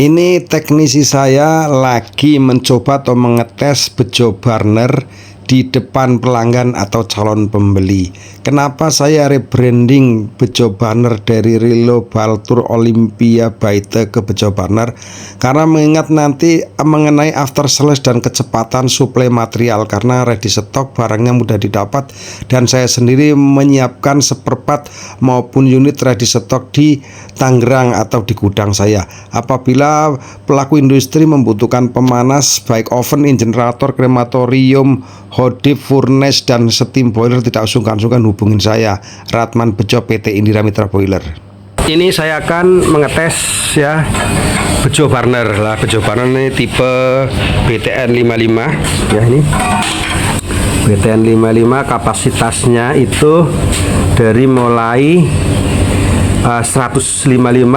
Ini teknisi saya lagi mencoba atau mengetes bejo burner di depan pelanggan atau calon pembeli. Kenapa saya rebranding bejo burner dari Rilo Baltur Olympia Baite ke bejo burner? Karena mengingat nanti mengenai after sales dan kecepatan suplai material, karena ready stock barangnya mudah didapat dan saya sendiri menyiapkan seperempat maupun unit ready stock di Tangerang atau di gudang saya. Apabila pelaku industri membutuhkan pemanas baik oven, generator, krematorium, hot dip, furnace, dan steam boiler, tidak sungkan-sungkan hubungin saya, Ratman Bejo PT Indira Mitra Boiler. Ini saya akan mengetes ya bejo burner lah. Bejo burner ini tipe BTN 55 ya, ini BTN 55, kapasitasnya itu dari mulai 155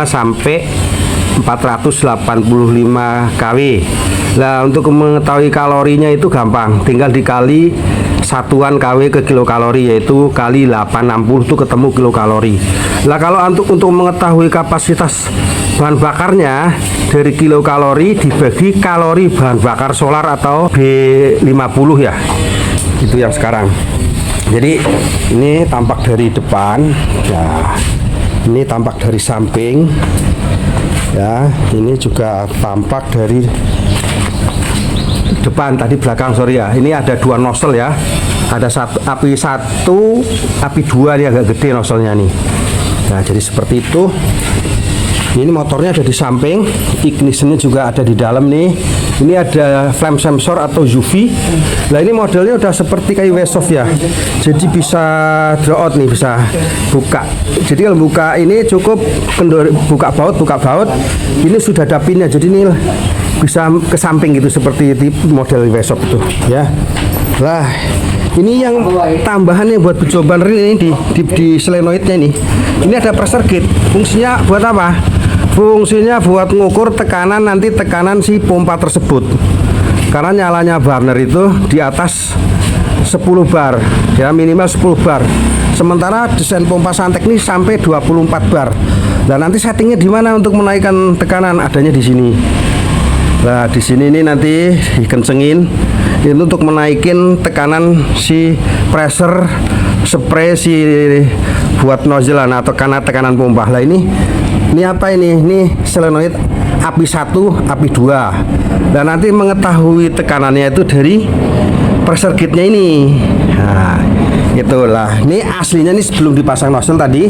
sampai 485 kW. Nah, untuk mengetahui kalorinya itu gampang, tinggal dikali satuan kW ke kilokalori, yaitu kali 860 itu ketemu kilokalori. Nah, kalau untuk mengetahui kapasitas bahan bakarnya dari kilokalori dibagi kalori bahan bakar solar atau B50 ya, itu yang sekarang. Jadi ini tampak dari depan ya, ini tampak dari samping ya, ini juga tampak dari depan, tadi belakang, sorry ya. Ini ada dua nozzle ya, ada api 1, api 2, ini agak gede nozzle-nya nih. Nah, jadi seperti itu. Ini motornya ada di samping, ignitionnya juga ada di dalam nih. Ini ada flame sensor atau UV. Nah, ini modelnya udah seperti kayak Wesoft ya, jadi bisa draw out nih, bisa buka. Jadi kalau buka ini cukup buka baut. Ini sudah ada pinnya, jadi ini bisa ke samping gitu, seperti model Wesoft itu ya. Lah, ini yang tambahannya buat bejo burner ini di solenoidnya nih. Ini ada pressure gauge. Fungsinya buat apa? Fungsinya buat mengukur tekanan, nanti tekanan si pompa tersebut. Karena nyalanya burner itu di atas 10 bar ya, minimal 10 bar. Sementara desain pompa Santek ini sampai 24 bar. Nah, nanti settingnya di mana untuk menaikkan tekanan? Adanya di sini. Nah, di sini ini nanti dikencengin itu untuk menaikin tekanan si pressure spray si buat nozzle atau tekanan pompa. Lah, ini apa ini? Ini solenoid api 1, api 2. Dan nanti mengetahui tekanannya itu dari pressure gauge-nya ini. Nah, itulah. Ini aslinya nih sebelum dipasang nozzle tadi,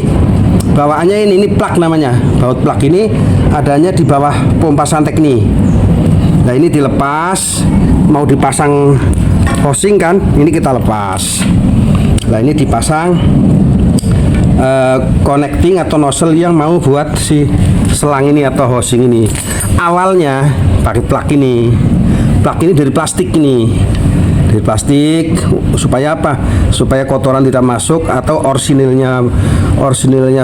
bawaannya ini plug namanya. Baut plug ini adanya di bawah pompa Santek nih. Nah, ini dilepas, mau dipasang housing kan, ini kita lepas. Nah, ini dipasang connecting atau nozzle yang mau buat si selang ini atau housing ini. Awalnya pakai plug ini. Plug ini dari plastik ini. Dari plastik supaya apa? Supaya kotoran tidak masuk, atau orisinilnya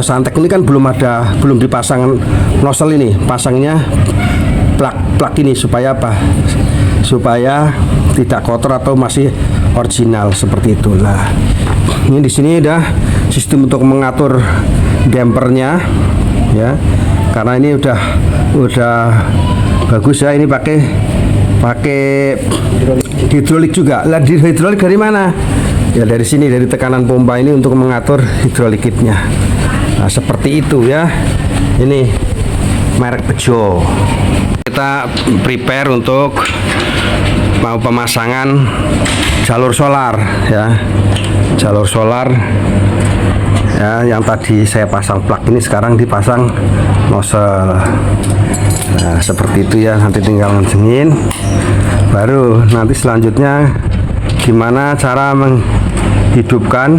Santek ini kan belum dipasang nozzle ini. Pasangnya plug ini supaya apa? Supaya tidak kotor atau masih original seperti itulah. Ini di sini ada sistem untuk mengatur dampernya ya. Karena ini udah bagus ya, ini pakai hidrolik juga. Lah, di hidrolik dari mana? Ya, dari sini, dari tekanan pompa ini untuk mengatur hidrolik kitnya. Nah, seperti itu ya. Ini merek Bejo. Kita prepare untuk mau pemasangan jalur solar ya. Jalur solar ya, yang tadi saya pasang plug ini sekarang dipasang nozzle. Nah, seperti itu ya. Nanti tinggal ngencengin, baru nanti selanjutnya gimana cara menghidupkan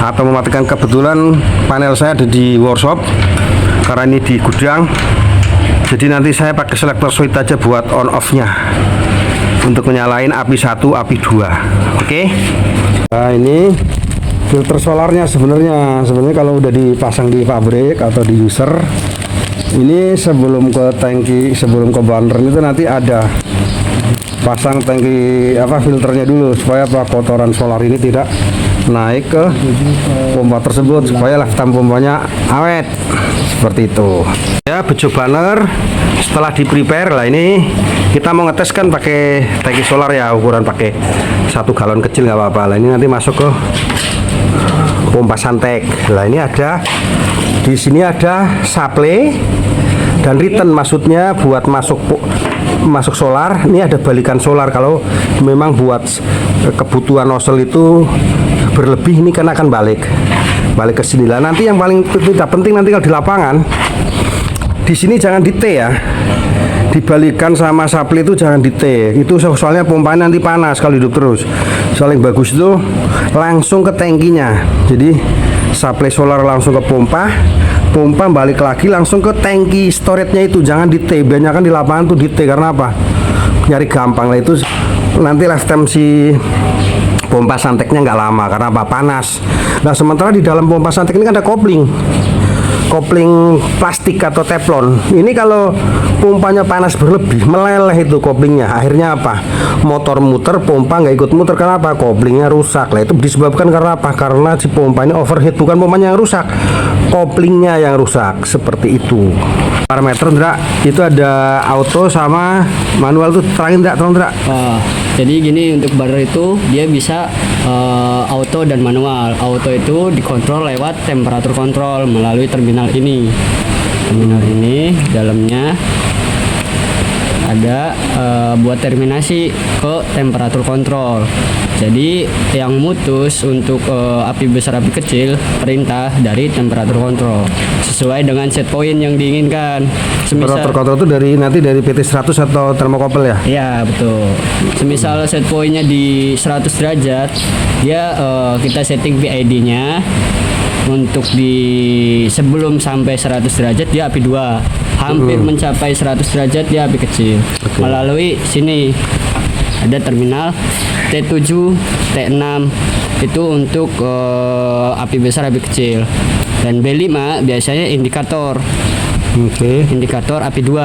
atau mematikan. Kebetulan panel saya ada di workshop karena ini di gudang, jadi nanti saya pakai selektor switch aja buat on off nya untuk menyalain api 1, api 2. Oke. Nah, ini filter solarnya sebenarnya kalau udah dipasang di pabrik atau di user, ini sebelum ke tangki, sebelum ke burner itu nanti ada pasang tangki filternya dulu supaya kotoran solar ini tidak naik ke pompa tersebut supaya lifetime pompanya awet seperti itu ya. Bejo burner setelah di prepare lah, ini kita mau ngetes kan pakai tangki solar ya, ukuran pakai 1 galon kecil nggak apa-apa lah. Ini nanti masuk ke pompa Suntek lah. Ini ada di sini ada supply dan return, maksudnya buat masuk solar. Ini ada balikan solar kalau memang buat kebutuhan nozzle itu berlebih, ini kan akan balik ke sini lah. Nanti yang paling tidak penting nanti kalau di lapangan, di sini jangan di T ya, dibalikan sama supply itu jangan di T, itu soalnya pompanya nanti panas kalau hidup terus. Soalnya yang bagus itu langsung ke tangkinya, jadi supply solar langsung ke pompa balik lagi langsung ke tangki storage-nya itu, jangan di T. Banyak kan di lapangan tuh di T, karena apa? Nyari gampang lah, itu nanti lifetime si pompa Sunteknya nggak lama karena apa? Panas. Nah sementara di dalam pompa Suntek ini kan ada kopling plastik atau teflon. Ini kalau pompanya panas berlebih, meleleh itu koplingnya. Akhirnya apa? Motor muter, pompa nggak ikut muter. Kenapa? Koplingnya rusak. Lah itu disebabkan karena apa? Karena si pompa ini overheat, bukan pompanya yang rusak, koplingnya yang rusak. Seperti itu. Parameter Ndra, itu ada auto sama manual tuh. Terangin Ndra, tolong Ndra. Jadi gini, untuk burner itu dia bisa auto dan manual. Auto itu dikontrol lewat temperatur kontrol melalui terminal ini. Terminal ini dalamnya ada buat terminasi ke temperatur kontrol. Jadi yang mutus untuk api besar api kecil perintah dari temperatur kontrol sesuai dengan set point yang diinginkan. Temperatur kontrol itu nanti dari PT 100 atau termokopel ya? Iya betul. Semisal set pointnya di 100 derajat, dia kita setting PID-nya untuk di sebelum sampai 100 derajat dia api 2, hampir mencapai 100 derajat dia api kecil. Melalui sini ada terminal T7, T6 itu untuk api besar api kecil, dan B5 biasanya indikator. Indikator api 2.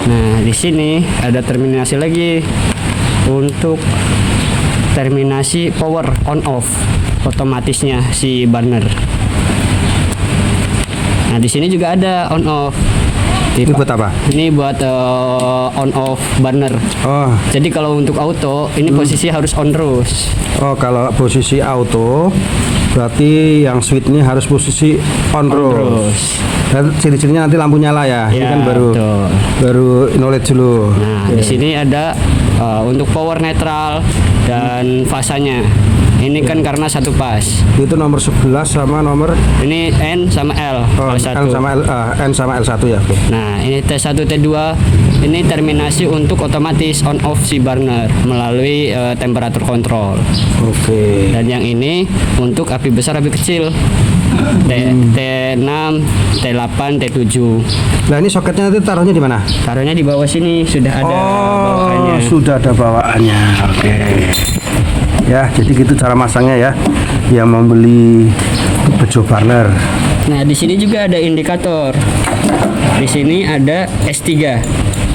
Nah, di sini ada terminasi lagi untuk terminasi power on off otomatisnya si burner. Nah, di sini juga ada on off. Ini buat apa? Ini buat on off burner. Oh. Jadi kalau untuk auto ini posisi harus on terus. Oh, kalau posisi auto berarti yang switch ini harus posisi on terus. Dan ciri-cirinya nanti lampu nyala ya. Ini kan baru knowledge dulu. Nah, di sini ada untuk power netral dan fasanya. Ini kan karena satu pas. Itu nomor 11 sama nomor ini N sama L. Oh, L1. N sama L1 ya. Okay. Nah, ini T1 T2 ini terminasi untuk otomatis on off si burner melalui temperatur kontrol. Oke. Dan yang ini untuk api besar api kecil. T6, T8, T7. Nah, ini soketnya nanti taruhnya di mana? Taruhnya di bawah sini sudah ada bawaannya. Sudah ada bawaannya. Oke. Ya, jadi gitu cara masangnya ya. Yang membeli bejo burner. Nah, di sini juga ada indikator. Di sini ada S3.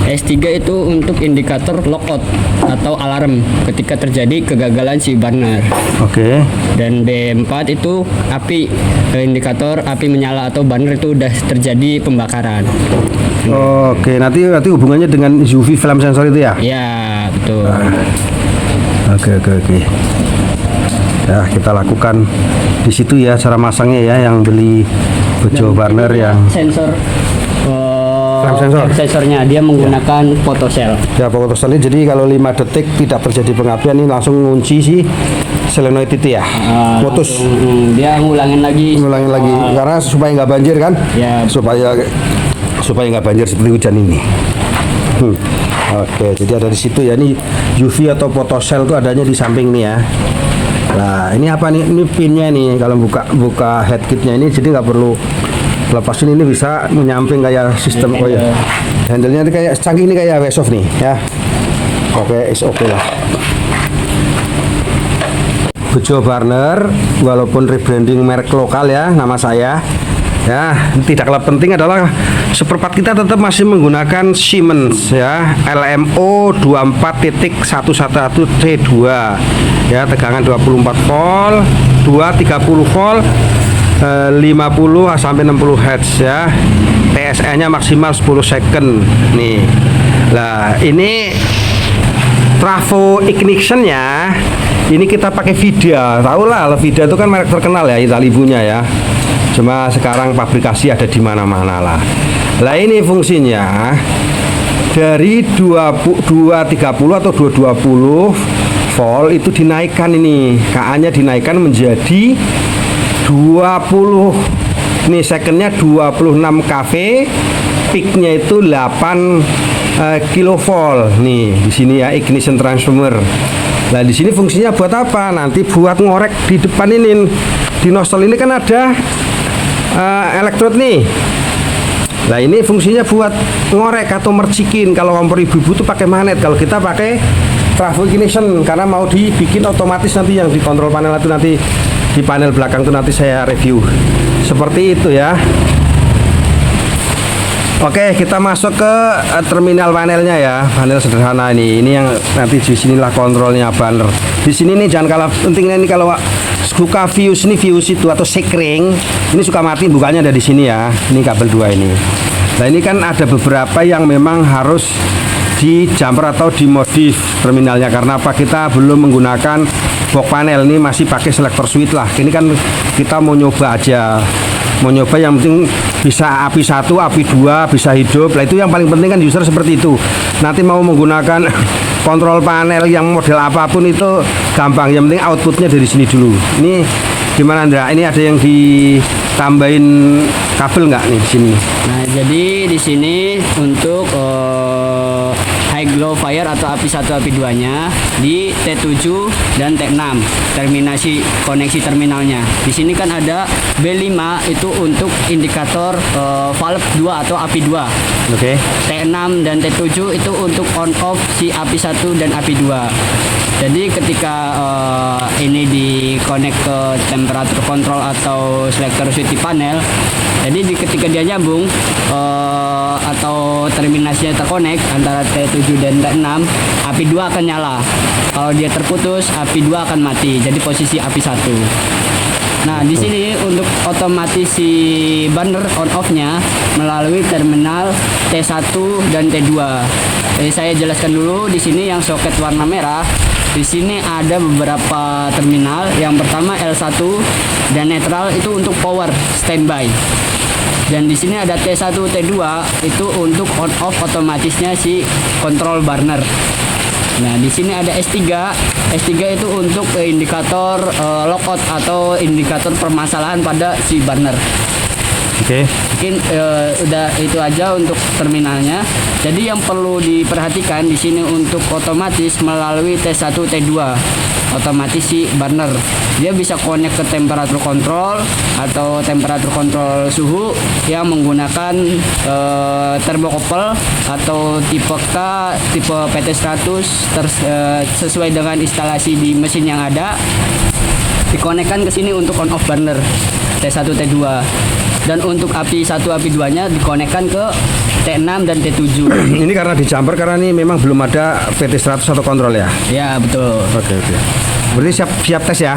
S3 itu untuk indikator lockout atau alarm ketika terjadi kegagalan si burner. Oke. Dan B4 itu api, indikator api menyala atau burner itu udah terjadi pembakaran. Oke, nanti hubungannya dengan UV flame sensor itu ya? Ya, betul. Oke. Ya, kita lakukan di situ ya cara masangnya ya, yang beli bejo burner yang sensor sensornya dia menggunakan photocell. Ya, photocell ini jadi kalau 5 detik tidak terjadi pengapian, ini langsung ngunci si solenoid itu ya. Putus. Dia ngulangin lagi karena supaya nggak banjir kan? Ya. Supaya nggak banjir seperti hujan ini. Oke, jadi ada di situ ya. Ini UV atau photocell itu adanya di samping nih ya. Nah, ini apa nih? Ini pinnya nih. Kalau buka head kitnya ini, jadi nggak perlu lepasin, ini bisa menyamping kayak sistem handle-nya kayak canggih ini kayak Wesoft nih ya. Oke, is oke lah. Bejo burner walaupun rebranding merek lokal ya, nama saya Ya, tidak kalah penting adalah spare part kita tetap masih menggunakan Siemens ya, LMO 24.111T2 ya, tegangan 24 volt, 230 volt, 50 sampai 60 Hz ya. TSN-nya maksimal 10 second nih. Lah, ini trafo ignition-nya ini kita pakai Vida. Tahu lah, Vida itu kan merek terkenal ya, Italia punya ya. Cuma sekarang pabrikasi ada di mana-mana lah. Lah ini fungsinya dari 230 atau 220 volt itu dinaikkan, ini KA-nya dinaikkan menjadi 20. Nih secondnya 26 kV, peaknya itu 8 kilovolt. Nih di sini ya, ignition transformer. Nah di sini fungsinya buat apa? Nanti buat ngorek di depan ini, di nozzle ini kan ada elektrod nih. Nah ini fungsinya buat ngorek atau mercikin. Kalau kompor ibu-ibu tuh pakai magnet, kalau kita pakai trafo ignition karena mau dibikin otomatis. Nanti yang di kontrol panel itu nanti di panel belakang tuh nanti saya review seperti itu ya. Oke, kita masuk ke terminal panelnya ya. Panel sederhana ini yang nanti di sinilah kontrolnya banner. Di sini nih jangan kalah pentingnya, ini kalau suka fuse itu atau sekring ini suka mati, bukannya ada di sini ya. Ini kabel 2 ini. Nah ini kan ada beberapa yang memang harus di jumper atau dimodif terminalnya. Karena apa? Kita belum menggunakan box panel, ini masih pakai selector switch lah. Ini kan kita mau nyoba aja, mau nyoba yang penting bisa API 1, API 2 bisa hidup. Nah itu yang paling penting kan user seperti itu. Nanti mau menggunakan kontrol panel yang model apapun itu gampang, yang penting outputnya dari sini dulu. Ini gimana Andra? Ini ada yang ditambahin kabel nggak nih di sini? Nah, jadi di sini untuk high glow fire atau API 1 API 2 nya di T7 dan T6 terminasi koneksi terminalnya. Di sini kan ada B5 itu untuk indikator valve 2 atau API 2. Oke. T6 dan T7 itu untuk on off si API 1 dan API 2. Jadi ketika ini di connect ke temperature control atau selector switch di panel, jadi ketika dia nyambung atau terminasinya terkonek antara T7 dan T6, API 2 akan nyala. Kalau dia terputus, API 2 akan mati. Jadi posisi API 1. Nah, di sini untuk otomatis si burner on off-nya melalui terminal T1 dan T2. Jadi saya jelaskan dulu di sini yang soket warna merah. Di sini ada beberapa terminal. Yang pertama L1 dan netral itu untuk power standby. Dan di sini ada T1, T2 itu untuk on off otomatisnya si control burner. Nah, di sini ada S3. S3 itu untuk indikator lockout atau indikator permasalahan pada si burner. Oke. Mungkin udah itu aja untuk terminalnya. Jadi yang perlu diperhatikan di sini untuk otomatis melalui T1, T2 otomatis si burner dia bisa connect ke temperature control atau temperature control suhu yang menggunakan thermocouple atau tipe K, tipe PT100 sesuai dengan instalasi di mesin yang ada, dikonekkan ke sini untuk on off burner T1, T2. Dan untuk API 1, API 2 nya dikonekkan ke T6 dan T7. Ini karena di jumper, karena ini memang belum ada PT100 atau kontrol ya? Ya, betul. Oke. Berarti siap tes ya?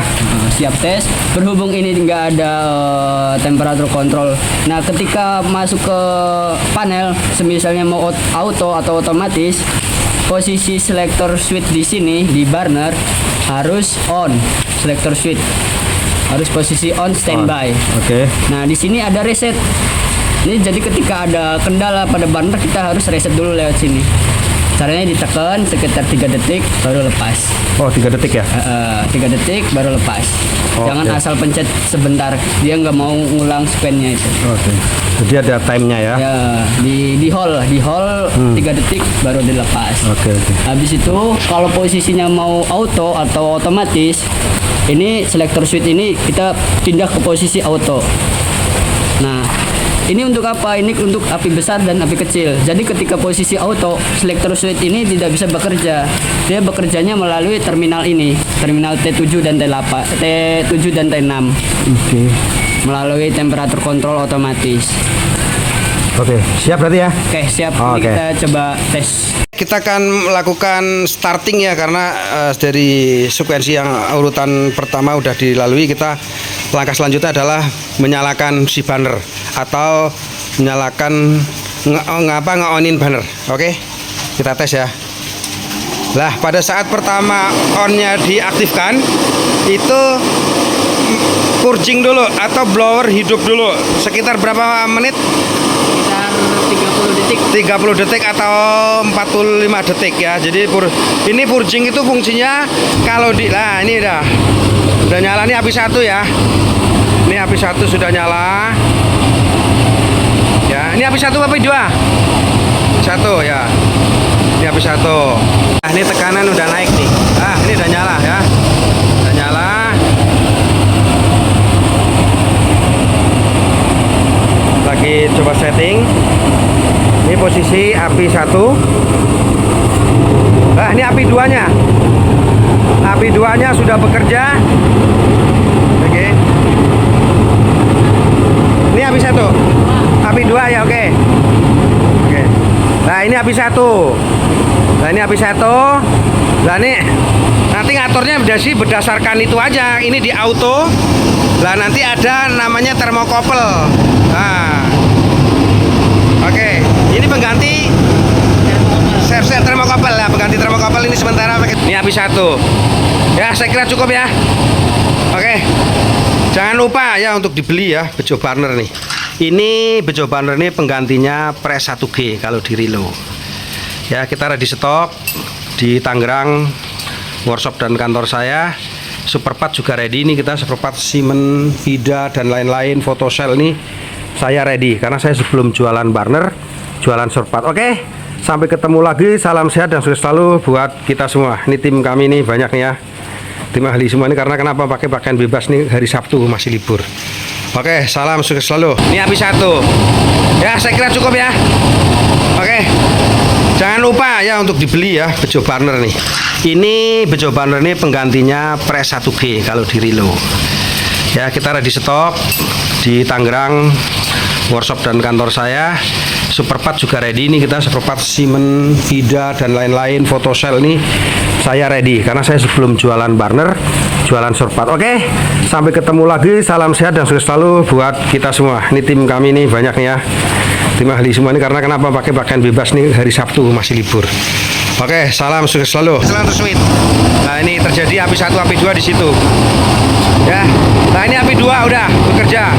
Siap tes. Berhubung ini nggak ada temperature control. Nah, ketika masuk ke panel, semisalnya mau auto atau otomatis, posisi selector switch di sini di burner harus on. Selector switch harus posisi on standby. Oke. Nah, di sini ada reset. Ini jadi ketika ada kendala pada burner kita harus reset dulu lewat sini. Caranya ditekan sekitar 3 detik baru lepas. Oh, 3 detik ya? 3 detik baru lepas. Jangan asal pencet sebentar. Dia nggak mau ngulang span-nya itu. Oke. Jadi ada time-nya ya? Ya, di hold 3 detik baru dilepas. Oke. Habis itu kalau posisinya mau auto atau otomatis, ini selector switch ini kita pindah ke posisi auto. Nah, ini untuk apa? Ini untuk api besar dan api kecil. Jadi ketika posisi auto, selector switch ini tidak bisa bekerja. Dia bekerjanya melalui terminal ini, terminal T7 dan T8, T7 dan T6. Oke. melalui temperatur kontrol otomatis. Oke, siap berarti ya? Oke, siap. Ini Oke. kita coba tes. Kita akan melakukan starting ya, karena dari sekuensi yang urutan pertama udah dilalui. Kita langkah selanjutnya adalah menyalakan si banner atau menyalakan nge-onin banner. Oke, kita tes ya. Lah, pada saat pertama onnya diaktifkan itu purging dulu atau blower hidup dulu sekitar berapa menit? Sekitar 30 detik. 30 detik atau 45 detik ya. Jadi ini purging itu fungsinya kalau nah ini udah nyala, nih api 1 ya. Ini api 1 sudah nyala. Ya, ini api 1 api 2? 1 ya. Ini api 1. Nah, ini tekanan udah naik nih. Ah, ini udah nyala ya. Udah nyala. Lagi coba setting. Ini posisi api 1. Nah, ini api 2-nya. Api 2-nya sudah bekerja. Oke. Ini api 1. Api 2 ya, oke. Oke. Nah, ini api 1. Nah, ini api 1. Nah, ini nanti ngaturnya berdasarkan itu aja. Ini di auto. Lah, nanti ada namanya thermocouple. Nah. Oke, ini pengganti thermocouple ya, pengganti thermocouple ini sementara pakai. Ini api 1. Ya, saya kira cukup ya. Oke. Jangan lupa ya untuk dibeli ya bejo burner nih. Ini bejo burner ini penggantinya Press 1G kalau di reload. Ya, kita ready stok di Tangerang, workshop dan kantor saya. Superpart juga ready, ini kita superpart Siemens, Vida dan lain-lain, Photocell ini saya ready karena saya sebelum jualan burner, jualan superpart. Oke, sampai ketemu lagi, salam sehat dan sukses selalu buat kita semua. Ini tim kami nih banyak nih ya, tim ahli semua ini. Karena kenapa pakai pakaian bebas nih, hari Sabtu masih libur. Oke, salam sukses selalu. Ini api 1. Ya, saya kira cukup ya. Oke. Jangan lupa ya untuk dibeli ya bejo burner nih. Ini bejo burner ini penggantinya Press 1G kalau di reload. Ya, kita ready stok di Tangerang, workshop dan kantor saya. Superpart juga ready, ini kita superpart Siemens, Vida dan lain-lain, Photocell ini saya ready karena saya sebelum jualan burner, jualan superpart. Oke, sampai ketemu lagi, salam sehat dan sukses selalu buat kita semua. Ini tim kami nih banyak nih ya, tim ahli semua ini. Karena kenapa pakai pakaian bebas nih, hari Sabtu masih libur. Oke, salam sukses selalu. Selalu sweet. Nah, ini terjadi api 1, api 2 di situ. Ya. Nah, ini api 2 udah bekerja.